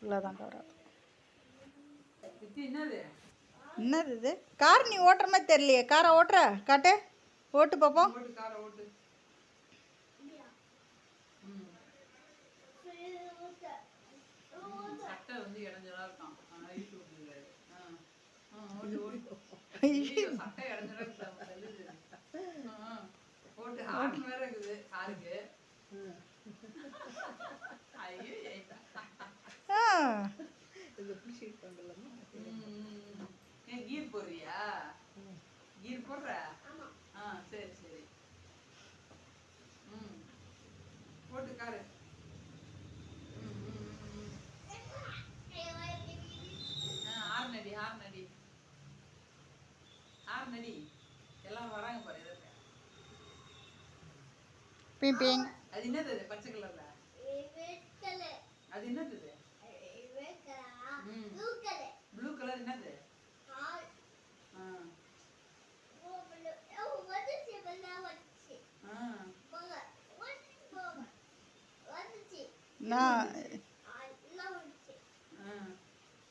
இவ்வளோதான் வராது. என்னது இது? கார் நீ ஓட்டுற மாதிரி தெரியலையே. காரை ஓட்டுற காட்டு, ஓட்டு பார்ப்போம். கீர் போடுறியா? கீர் போடுற? சரி சரி. போட்டு காரு. ஹார்னடி ஹார்னடி ஹார்னடி. எல்லாம் வராங்க பாரு. பிங் பிங். அது என்னது பச்சை கலர்ல? அது என்னது? ப்ளூ கலர் என்னது?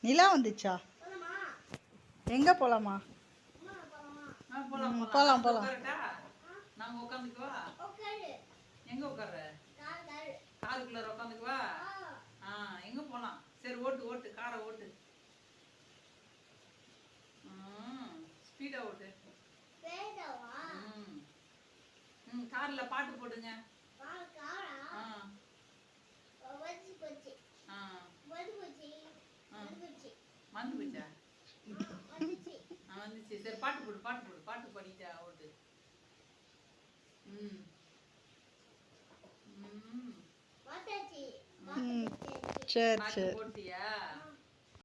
நிலா வந்துச்சா? எங்கே போகலாமா? போகலாம் போகலாம். நாங்க உட்காந்துக்குவா? எங்க உட்கார்ற? காருக்குள்ள உட்காந்துக்குவா? எங்க போலாம்? சரி ஓட்டு ஓட்டு, காரை ஓட்டு. ஸ்பீடா ஓட்டு. கார்ல பாட்டு போடுங்க. வந்து போச்சா? வந்துச்சு. சரி பாட்டு போடு பாட்டு போடு. பாட்டு பாடிட்டா ஓட்டு. சரி பாட்டு சரி. போட்டியா?